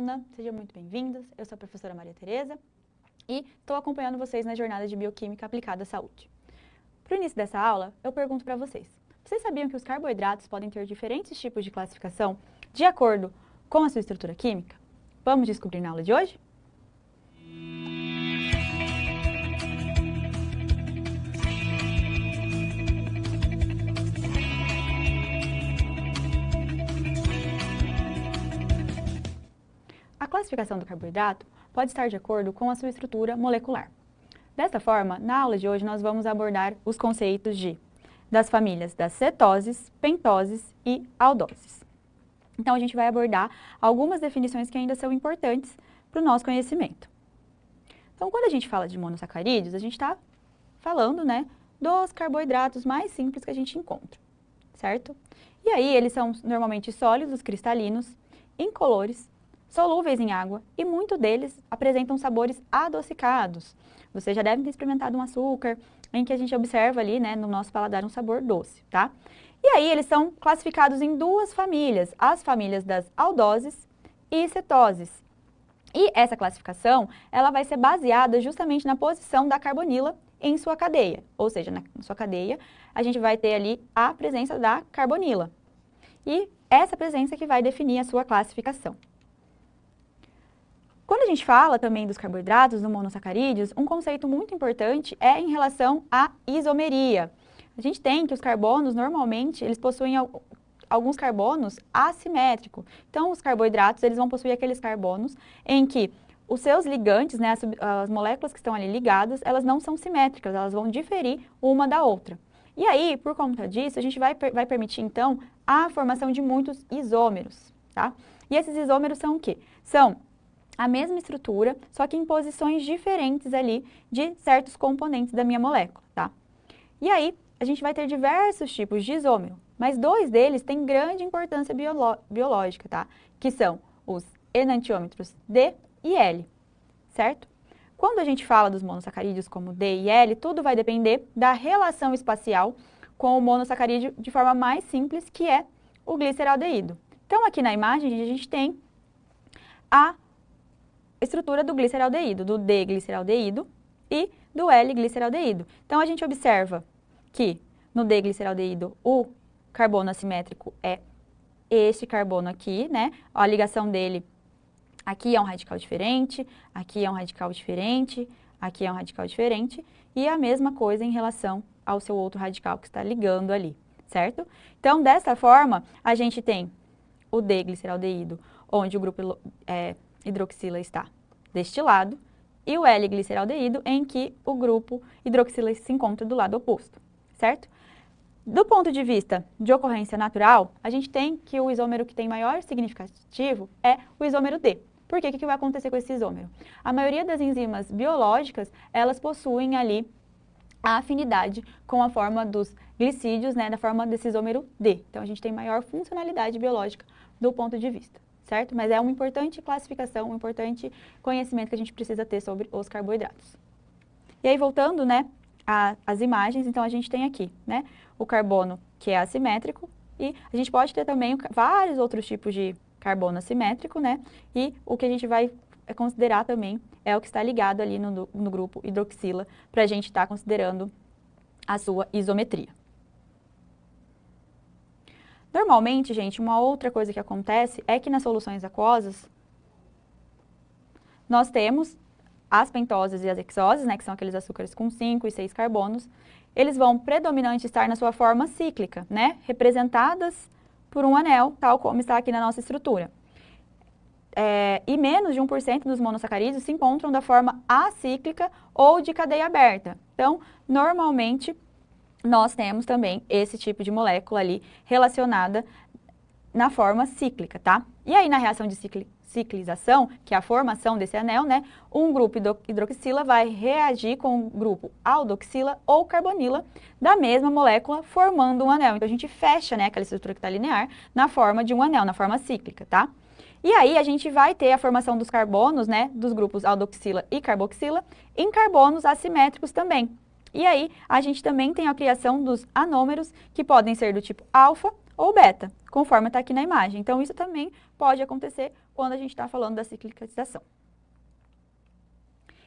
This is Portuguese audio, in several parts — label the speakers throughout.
Speaker 1: aluna, sejam muito bem-vindos. Eu sou a professora Maria Tereza e estou acompanhando vocês na jornada de Bioquímica aplicada à saúde. Para o início dessa aula, eu pergunto para vocês sabiam que os carboidratos podem ter diferentes tipos de classificação de acordo com a sua estrutura química? Vamos descobrir na aula de hoje? A classificação do carboidrato pode estar de acordo com a sua estrutura molecular. Desta forma, na aula de hoje nós vamos abordar os conceitos das famílias das cetoses, pentoses e aldoses. Então a gente vai abordar algumas definições que ainda são importantes para o nosso conhecimento. Então quando a gente fala de monossacarídeos, a gente está falando, dos carboidratos mais simples que a gente encontra, certo? E aí eles são normalmente sólidos, cristalinos, incolores, solúveis em água e muitos deles apresentam sabores adocicados. Você já deve ter experimentado um açúcar em que a gente observa ali, no nosso paladar um sabor doce, tá? E aí eles são classificados em duas famílias, as famílias das aldoses e cetoses. E essa classificação, ela vai ser baseada justamente na posição da carbonila em sua cadeia. Ou seja, na sua cadeia, a gente vai ter ali a presença da carbonila. E essa presença que vai definir a sua classificação. Quando a gente fala também dos carboidratos, dos monossacarídeos, um conceito muito importante é em relação à isomeria. A gente tem que os carbonos, normalmente, eles possuem alguns carbonos assimétricos. Então, os carboidratos, eles vão possuir aqueles carbonos em que os seus ligantes, as moléculas que estão ali ligadas, elas não são simétricas, elas vão diferir uma da outra. E aí, por conta disso, a gente vai permitir, então, a formação de muitos isômeros, tá? E esses isômeros são o quê? São a mesma estrutura, só que em posições diferentes ali de certos componentes da minha molécula, tá? E aí, a gente vai ter diversos tipos de isômero, mas dois deles têm grande importância biológica, tá? Que são os enantiômetros D e L, certo? Quando a gente fala dos monossacarídeos como D e L, tudo vai depender da relação espacial com o monossacarídeo de forma mais simples, que é o gliceraldeído. Então, aqui na imagem, a gente tem a estrutura do gliceraldeído, do D-gliceraldeído e do L-gliceraldeído. Então, a gente observa que no D-gliceraldeído o carbono assimétrico é este carbono aqui, A ligação dele, aqui é um radical diferente, aqui é um radical diferente, aqui é um radical diferente, e a mesma coisa em relação ao seu outro radical que está ligando ali, certo? Então, dessa forma, a gente tem o D-gliceraldeído, onde o grupo hidroxila está deste lado, e o L-gliceraldeído, em que o grupo hidroxila se encontra do lado oposto, certo? Do ponto de vista de ocorrência natural, a gente tem que o isômero que tem maior significativo é o isômero D. Por quê? O que vai acontecer com esse isômero? A maioria das enzimas biológicas, elas possuem ali a afinidade com a forma dos glicídios, da forma desse isômero D. Então, a gente tem maior funcionalidade biológica do ponto de vista, certo? Mas é uma importante classificação, um importante conhecimento que a gente precisa ter sobre os carboidratos. E aí, voltando, às imagens, então a gente tem aqui, o carbono que é assimétrico e a gente pode ter também vários outros tipos de carbono assimétrico, E o que a gente vai considerar também é o que está ligado ali no grupo hidroxila para a gente estar considerando a sua isometria. Normalmente, gente, uma outra coisa que acontece é que nas soluções aquosas, nós temos as pentoses e as hexoses, que são aqueles açúcares com 5 e 6 carbonos, eles vão predominante estar na sua forma cíclica, representadas por um anel, tal como está aqui na nossa estrutura. E menos de 1% dos monossacarídeos se encontram da forma acíclica ou de cadeia aberta. Então, normalmente, nós temos também esse tipo de molécula ali relacionada na forma cíclica, tá? E aí, na reação de ciclização, que é a formação desse anel, um grupo hidroxila vai reagir com o grupo aldoxila ou carbonila da mesma molécula, formando um anel. Então, a gente fecha, aquela estrutura que está linear na forma de um anel, na forma cíclica, tá? E aí, a gente vai ter a formação dos carbonos, dos grupos aldoxila e carboxila, em carbonos assimétricos também. E aí, a gente também tem a criação dos anômeros, que podem ser do tipo alfa ou beta, conforme está aqui na imagem. Então, isso também pode acontecer quando a gente está falando da ciclização.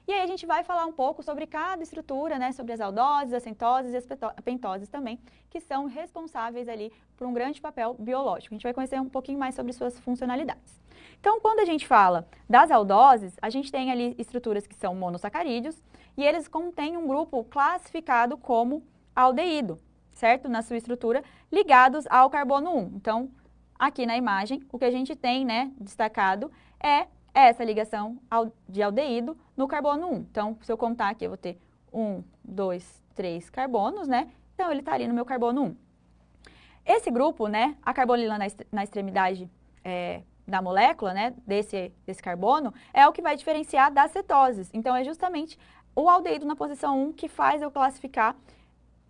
Speaker 1: E aí a gente vai falar um pouco sobre cada estrutura, né, sobre as aldoses, as centoses e as pentoses também, que são responsáveis ali por um grande papel biológico. A gente vai conhecer um pouquinho mais sobre suas funcionalidades. Então, quando a gente fala das aldoses, a gente tem ali estruturas que são monossacarídeos e eles contêm um grupo classificado como aldeído, certo? Na sua estrutura, ligados ao carbono 1. Então, aqui na imagem, o que a gente tem, né, destacado é essa ligação de aldeído no carbono 1. Então, se eu contar aqui, eu vou ter 1, 2, 3 carbonos, né? Então, ele está ali no meu carbono 1. Esse grupo, né, a carbonila na extremidade da molécula, né, desse carbono, é o que vai diferenciar das cetoses. Então, é justamente o aldeído na posição 1 que faz eu classificar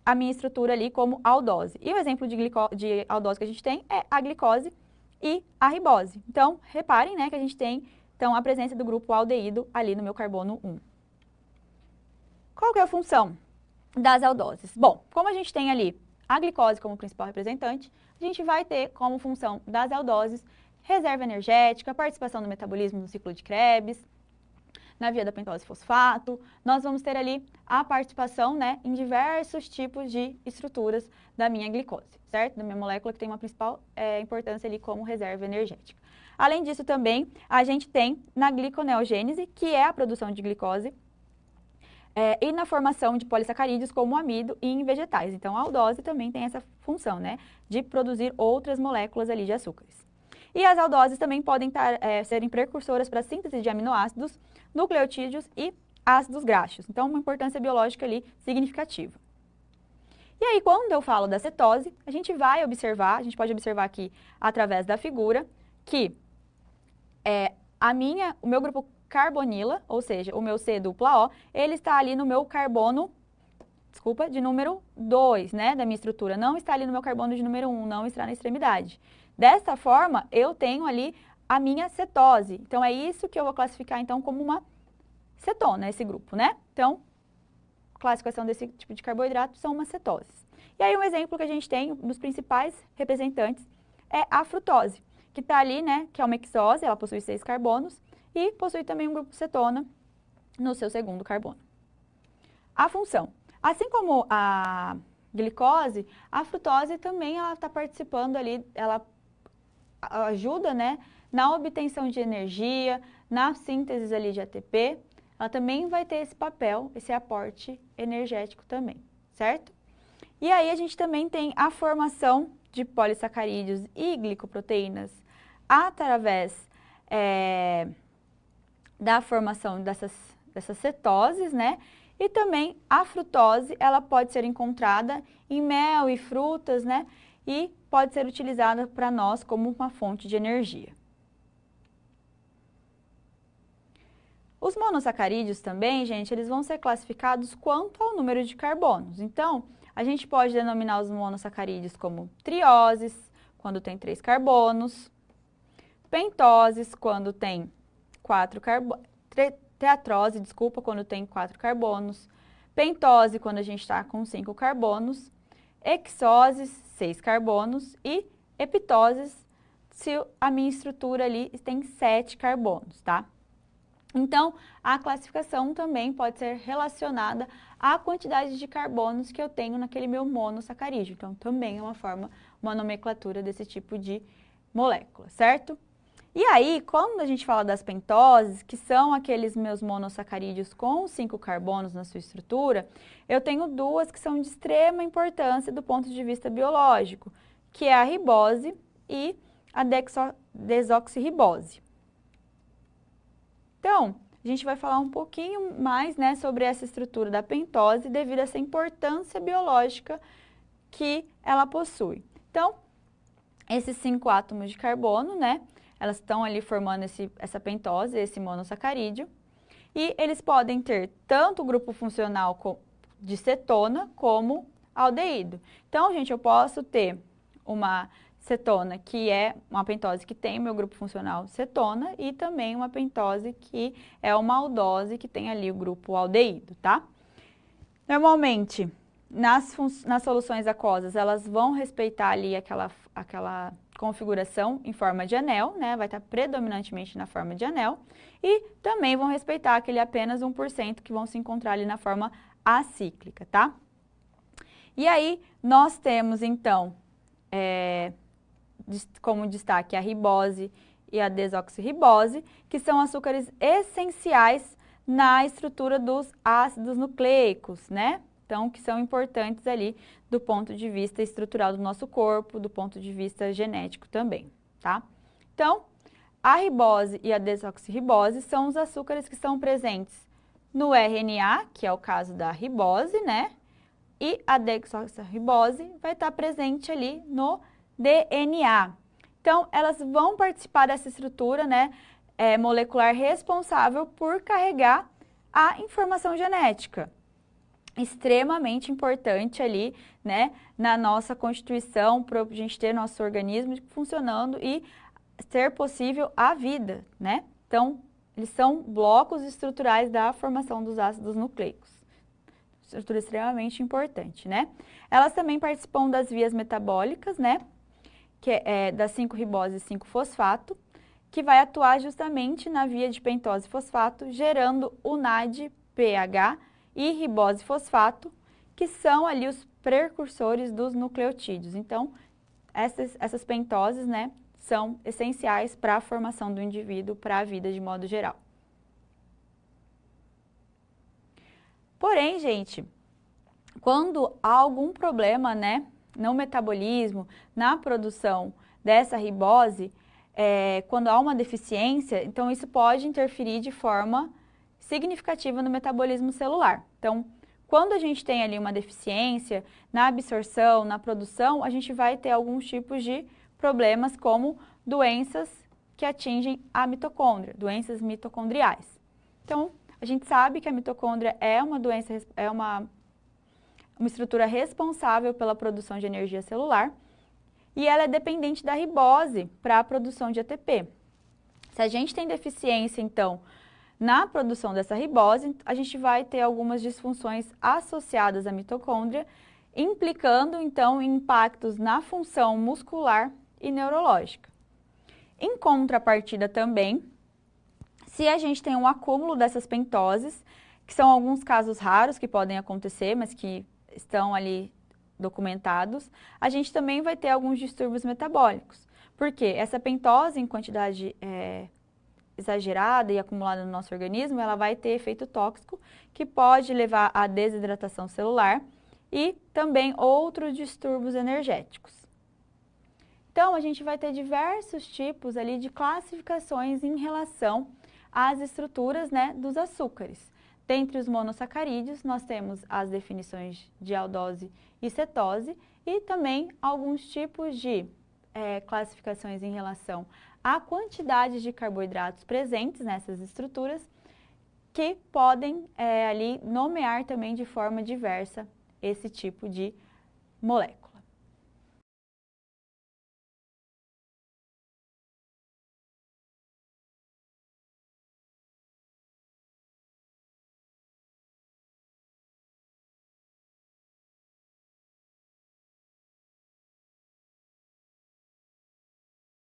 Speaker 1: a minha estrutura ali como aldose. E o exemplo de aldose que a gente tem é a glicose e a ribose. Então, reparem, né, que a gente tem então, a presença do grupo aldeído ali no meu carbono 1. Qual que é a função das aldoses? Bom, como a gente tem ali a glicose como principal representante, a gente vai ter como função das aldoses reserva energética, participação no metabolismo no ciclo de Krebs, na via da pentose fosfato. Nós vamos ter ali a participação, né, em diversos tipos de estruturas da minha glicose, certo? Da minha molécula que tem uma principal importância ali como reserva energética. Além disso também, a gente tem na gliconeogênese, que é a produção de glicose, e na formação de polissacarídeos como amido e em vegetais. Então, a aldose também tem essa função, né, de produzir outras moléculas ali de açúcares. E as aldoses também podem serem precursoras para a síntese de aminoácidos, nucleotídeos e ácidos graxos. Então, uma importância biológica ali significativa. E aí, quando eu falo da cetose, a gente pode observar aqui através da figura que o meu grupo carbonila, ou seja, o meu C-O, ele está ali no meu carbono, de número 2, né, da minha estrutura. Não está ali no meu carbono de número 1, não está na extremidade. Dessa forma, eu tenho ali a minha cetose. Então, é isso que eu vou classificar, então, como uma cetona, esse grupo, né? Então, classificação desse tipo de carboidrato são umas cetoses. E aí, um exemplo que a gente tem, dos principais representantes, é a frutose, que está ali, né, que é uma hexose, ela possui 6 carbonos, e possui também um grupo cetona no seu segundo carbono. A função. Assim como a glicose, a frutose também ela está participando ali, ela ajuda, né, na obtenção de energia, na síntese ali de ATP, ela também vai ter esse papel, esse aporte energético também, certo? E aí a gente também tem a formação de polissacarídeos e glicoproteínas através da formação dessas cetoses, né? E também a frutose, ela pode ser encontrada em mel e frutas, né? E pode ser utilizada para nós como uma fonte de energia. Os monossacarídeos também, gente, eles vão ser classificados quanto ao número de carbonos. Então, a gente pode denominar os monossacarídeos como trioses, quando tem 3 carbonos, pentoses, quando tem 4 carbonos, teatrose, quando tem 4 carbonos, pentose, quando a gente está com 5 carbonos, hexoses, 6 carbonos e heptoses, se a minha estrutura ali tem 7 carbonos, tá? Então, a classificação também pode ser relacionada à quantidade de carbonos que eu tenho naquele meu monossacarídeo. Então, também é uma nomenclatura desse tipo de molécula, certo? E aí, quando a gente fala das pentoses, que são aqueles meus monossacarídeos com 5 carbonos na sua estrutura, eu tenho duas que são de extrema importância do ponto de vista biológico, que é a ribose e a desoxirribose. Então, a gente vai falar um pouquinho mais, né, sobre essa estrutura da pentose devido a essa importância biológica que ela possui. Então, esses 5 átomos de carbono, né, elas estão ali formando essa pentose, esse monossacarídeo, e eles podem ter tanto o grupo funcional de cetona como aldeído. Então, gente, eu posso ter uma cetona, que é uma pentose que tem o meu grupo funcional cetona, e também uma pentose que é uma aldose que tem ali o grupo aldeído, tá? Normalmente, nas soluções aquosas, elas vão respeitar ali aquela configuração em forma de anel, né? Vai estar predominantemente na forma de anel. E também vão respeitar aquele apenas 1% que vão se encontrar ali na forma acíclica, tá? E aí, nós temos, então, como destaque a ribose e a desoxirribose, que são açúcares essenciais na estrutura dos ácidos nucleicos, né? Então, que são importantes ali do ponto de vista estrutural do nosso corpo, do ponto de vista genético também, tá? Então, a ribose e a desoxirribose são os açúcares que estão presentes no RNA, que é o caso da ribose, né? E a desoxirribose vai estar presente ali no DNA. Então, elas vão participar dessa estrutura, né, molecular responsável por carregar a informação genética. Extremamente importante ali, né, na nossa constituição, para a gente ter nosso organismo funcionando e ser possível a vida, né? Então, eles são blocos estruturais da formação dos ácidos nucleicos. Estrutura extremamente importante, né? Elas também participam das vias metabólicas, né? Que é da 5-ribose e 5-fosfato, que vai atuar justamente na via de pentose-fosfato, gerando o NAD-PH e ribose-fosfato, que são ali os precursores dos nucleotídeos. Então, essas pentoses, né, são essenciais para a formação do indivíduo, para a vida de modo geral. Porém, gente, quando há algum problema, né, no metabolismo, na produção dessa ribose, quando há uma deficiência, então isso pode interferir de forma significativa no metabolismo celular. Então, quando a gente tem ali uma deficiência na absorção, na produção, a gente vai ter alguns tipos de problemas como doenças que atingem a mitocôndria, doenças mitocondriais. Então, a gente sabe que a mitocôndria é uma doença, é uma estrutura responsável pela produção de energia celular e ela é dependente da ribose para a produção de ATP. Se a gente tem deficiência, então, na produção dessa ribose, a gente vai ter algumas disfunções associadas à mitocôndria, implicando, então, em impactos na função muscular e neurológica. Em contrapartida também, se a gente tem um acúmulo dessas pentoses, que são alguns casos raros que podem acontecer, mas que estão ali documentados, a gente também vai ter alguns distúrbios metabólicos. Porque essa pentose em quantidade exagerada e acumulada no nosso organismo, ela vai ter efeito tóxico que pode levar à desidratação celular e também outros distúrbios energéticos. Então, a gente vai ter diversos tipos ali de classificações em relação às estruturas, né, dos açúcares. Dentre os monossacarídeos, nós temos as definições de aldose e cetose e também alguns tipos de classificações em relação à quantidade de carboidratos presentes nessas estruturas que podem ali nomear também de forma diversa esse tipo de molécula.